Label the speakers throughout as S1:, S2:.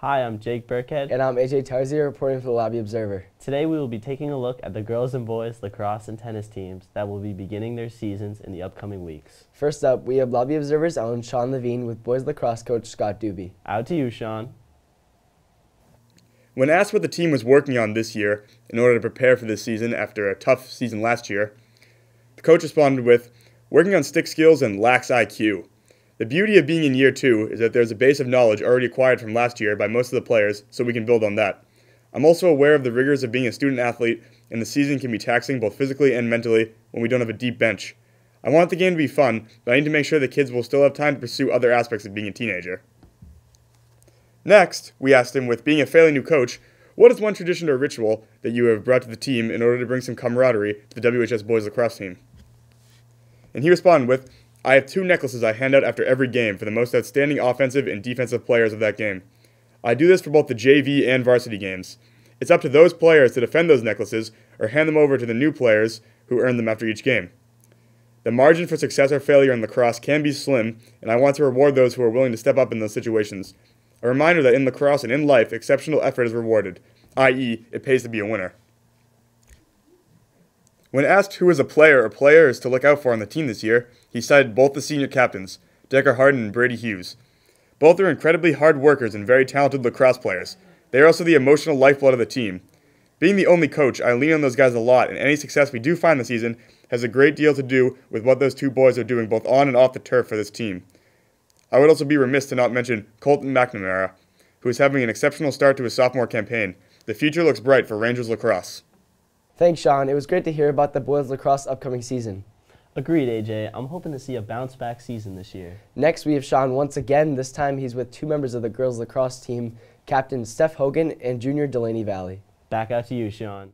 S1: Hi, I'm Jake Birkhead.
S2: And I'm Tarzia reporting for the Lobby Observer.
S1: Today we will be taking a look at the girls and boys lacrosse and tennis teams that will be beginning their seasons in the upcoming weeks.
S2: First up, we have Lobby Observer's own Shawn Levine with boys lacrosse coach Scott Doobie.
S1: Out to you, Shawn.
S3: When asked what the team was working on this year in order to prepare for this season after a tough season last year, the coach responded with, working on stick skills and lax IQ. The beauty of being in year 2 is that there's a base of knowledge already acquired from last year by most of the players, so we can build on that. I'm also aware of the rigors of being a student athlete, and the season can be taxing both physically and mentally when we don't have a deep bench. I want the game to be fun, but I need to make sure the kids will still have time to pursue other aspects of being a teenager. Next, we asked him, with being a fairly new coach, what is one tradition or ritual that you have brought to the team in order to bring some camaraderie to the WHS boys lacrosse team? And he responded with, I have 2 necklaces I hand out after every game for the most outstanding offensive and defensive players of that game. I do this for both the JV and varsity games. It's up to those players to defend those necklaces or hand them over to the new players who earn them after each game. The margin for success or failure in lacrosse can be slim, and I want to reward those who are willing to step up in those situations. A reminder that in lacrosse and in life, exceptional effort is rewarded, i.e., it pays to be a winner. When asked who is a player or players to look out for on the team this year, he cited both the senior captains, Decker Harden and Brady Hughes. Both are incredibly hard workers and very talented lacrosse players. They are also the emotional lifeblood of the team. Being the only coach, I lean on those guys a lot, and any success we do find this season has a great deal to do with what those 2 boys are doing both on and off the turf for this team. I would also be remiss to not mention Colton McNamara, who is having an exceptional start to his sophomore campaign. The future looks bright for Rangers lacrosse.
S2: Thanks, Shawn. It was great to hear about the boys lacrosse upcoming season.
S1: Agreed, AJ. I'm hoping to see a bounce-back season this year.
S2: Next, we have Shawn once again. This time, he's with 2 members of the girls lacrosse team, Captain Steph Hogan and Junior Delaney Valley.
S1: Back out to you, Shawn.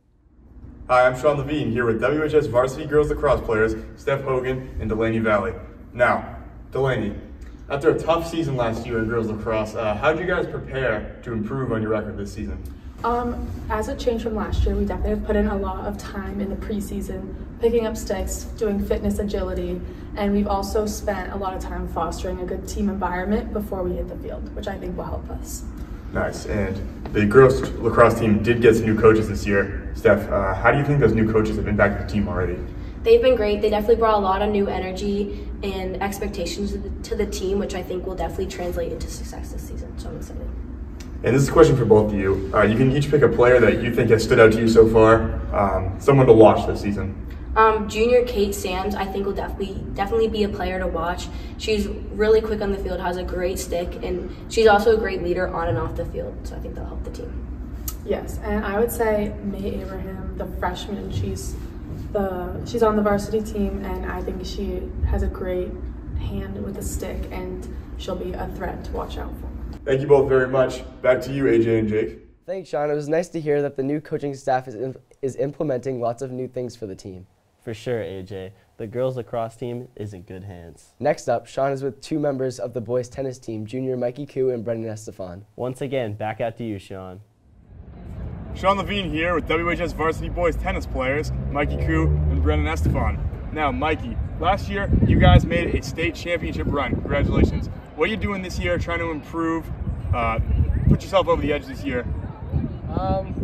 S3: Hi, I'm Shawn Levine here with WHS varsity girls lacrosse players Steph Hogan and Delaney Valley. Now, Delaney, after a tough season last year in girls lacrosse, how did you guys prepare to improve on your record this season?
S4: As a change from last year, we definitely have put in a lot of time in the preseason, picking up sticks, doing fitness agility, and we've also spent a lot of time fostering a good team environment before we hit the field, which I think will help us.
S3: Nice. And the girls lacrosse team did get some new coaches this year. Steph, how do you think those new coaches have impacted the team already?
S5: They've been great. They definitely brought a lot of new energy and expectations to the team, which I think will definitely translate into success this season, so I'm excited.
S3: And this is a question for both of you. You can each pick a player that you think has stood out to you so far, someone to watch this season.
S5: Junior Kate Sands, I think will definitely be a player to watch. She's really quick on the field, has a great stick, and she's also a great leader on and off the field, so I think that'll help the team.
S4: Yes, and I would say May Abraham, the freshman, she's on the varsity team, and I think she has a great hand with the stick, and she'll be a threat to watch out for.
S3: Thank you both very much. Back to you, AJ and Jake.
S2: Thanks, Shawn. It was nice to hear that the new coaching staff is implementing lots of new things for the team.
S1: For sure, AJ. The girls lacrosse team is in good hands.
S2: Next up, Shawn is with 2 members of the boys tennis team, Junior Mikey Koo and Brendan Estefan.
S1: Once again, back out to you, Shawn.
S3: Shawn Levine here with WHS varsity boys tennis players, Mikey Koo and Brendan Estefan. Now, Mikey, last year you guys made a state championship run. Congratulations. What are you doing this year trying to improve, put yourself over the edge this year?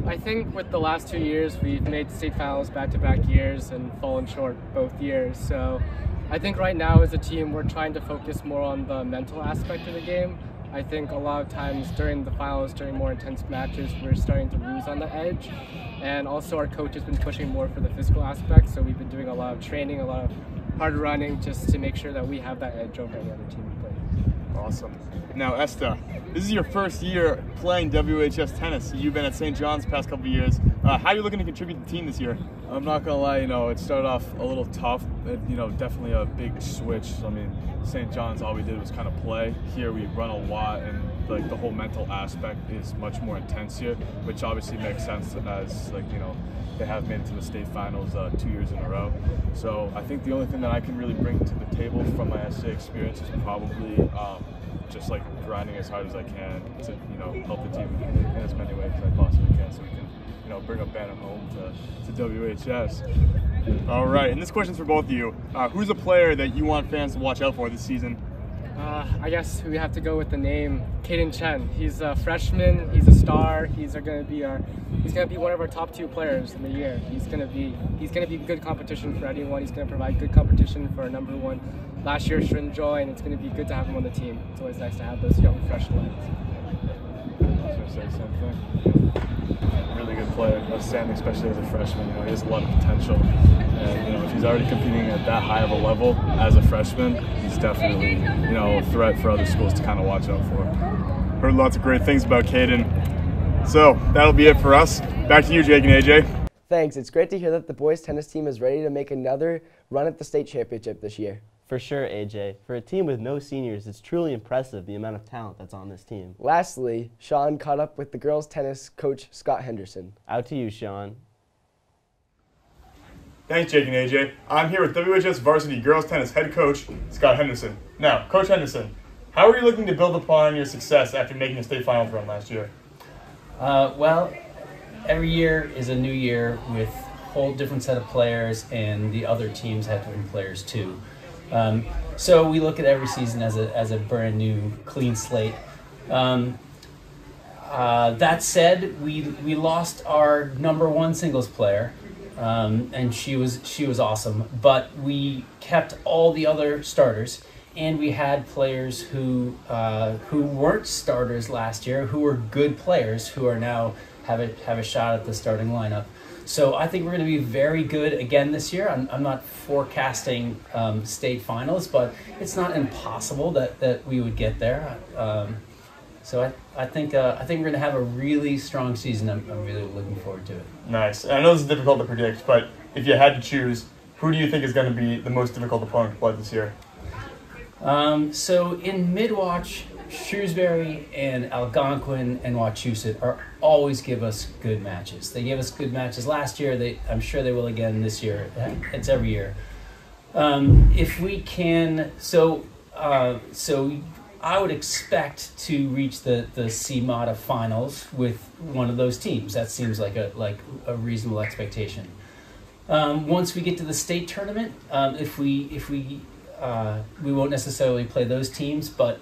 S6: I think with the last 2 years, we've made state finals back-to-back years and fallen short both years. So I think right now as a team, we're trying to focus more on the mental aspect of the game. I think a lot of times during the finals, during more intense matches, we're starting to lose on the edge. And also our coach has been pushing more for the physical aspect. So we've been doing a lot of training, a lot of hard running, just to make sure that we have that edge over any other team we play.
S3: Awesome. Now, Esther, this is your first year playing WHS tennis. You've been at St. John's the past couple of years. How are you looking to contribute to the team this year?
S7: I'm not gonna lie, it started off a little tough. Definitely a big switch. I mean, St. John's, all we did was kind of play. Here we run a lot, and the whole mental aspect is much more intense here, which obviously makes sense as they have made it to the state finals 2 years in a row. So I think the only thing that I can really bring to the table from my SA experience is probably just grinding as hard as I can to help the team in as many ways as I possibly can, so we can bring a banner home to WHS.
S3: All right, and this question's for both of you. Who's a player that you want fans to watch out for this season?
S6: I guess we have to go with the name, Caden Chen. He's a freshman. He's a star. He's gonna be one of our top 2 players in the year. He's gonna be good competition for anyone. He's gonna provide good competition for our number 1 last year, Shrinjoy, and it's gonna be good to have him on the team. It's always nice to have those young fresh legs.
S7: I was gonna say the same thing. Really good player, outstanding, especially as a freshman. He has a lot of potential, and if he's already competing at that high of a level as a freshman, he's definitely a threat for other schools to kind of watch out for.
S3: Heard lots of great things about Caden. So that'll be it for us. Back to you, Jake and AJ.
S2: Thanks. It's great to hear that the boys tennis team is ready to make another run at the state championship this year.
S1: For sure, AJ. For a team with no seniors, it's truly impressive the amount of talent that's on this team.
S2: Lastly, Sean caught up with the girls tennis coach Scott Henderson.
S1: Out to you, Sean.
S3: Thanks, Jake and AJ. I'm here with WHS varsity girls tennis head coach Scott Henderson. Now, Coach Henderson, how are you looking to build upon your success after making a state finals run last year?
S8: Well, every year is a new year with a whole different set of players, and the other teams have different players too. So we look at every season as a brand new, clean slate. That said, we lost our number 1 singles player, and she was awesome. But we kept all the other starters, and we had players who weren't starters last year, who were good players, who are now have a shot at the starting lineup. So I think we're going to be very good again this year. I'm not forecasting state finals, but it's not impossible that we would get there. So I think we're going to have a really strong season. I'm really looking forward to it.
S3: Nice. And I know this is difficult to predict, but if you had to choose, who do you think is going to be the most difficult opponent to play this year?
S8: So in Midwatch, Shrewsbury and Algonquin and Wachusett always give us good matches. They gave us good matches last year. I'm sure they will again this year. It's every year. If we can, so I would expect to reach the CMATA finals with one of those teams. That seems like a reasonable expectation. Once we get to the state tournament, if we won't necessarily play those teams, but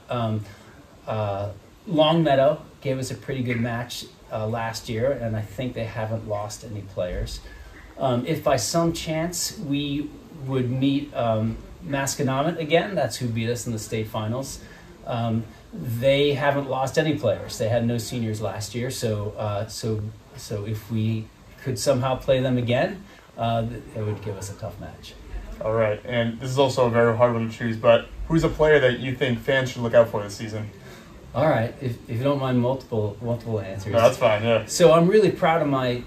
S8: Longmeadow gave us a pretty good match last year, and I think they haven't lost any players. If by some chance we would meet Masconomet again, that's who beat us in the state finals. They haven't lost any players. They had no seniors last year, so if we could somehow play them again, it would give us a tough match.
S3: All right, and this is also a very hard one to choose, but who's a player that you think fans should look out for this season?
S8: All right, if you don't mind multiple answers.
S3: No, that's fine, yeah.
S8: So I'm really proud of my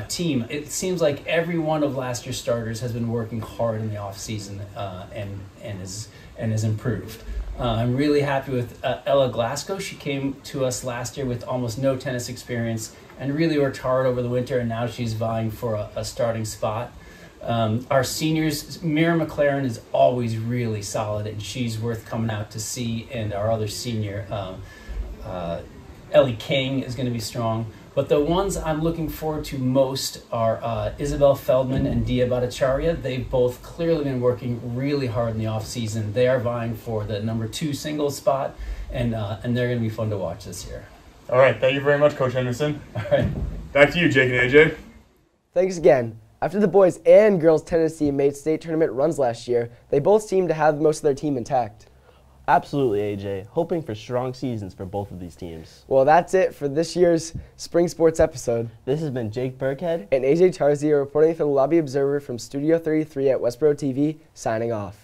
S8: team. It seems like every one of last year's starters has been working hard in the off season and has improved. I'm really happy with Ella Glasgow. She came to us last year with almost no tennis experience and really worked hard over the winter, and now she's vying for a starting spot. Our seniors, Mira McLaren is always really solid, and she's worth coming out to see. And our other senior, Ellie King, is going to be strong. But the ones I'm looking forward to most are Isabel Feldman and Dia Bhattacharya. They've both clearly been working really hard in the off season. They are vying for the number 2 singles spot, and they're going to be fun to watch this year.
S3: All right, thank you very much, Coach Henderson.
S8: All right.
S3: Back to you, Jake and AJ.
S2: Thanks again. After the boys and girls tennis team made state tournament runs last year, they both seemed to have most of their team intact.
S1: Absolutely, AJ. Hoping for strong seasons for both of these teams.
S2: Well, that's it for this year's Spring Sports episode.
S1: This has been Jake Birkhead
S2: and AJ Tarzia reporting for the Lobby Observer from Studio 33 at Westborough TV, signing off.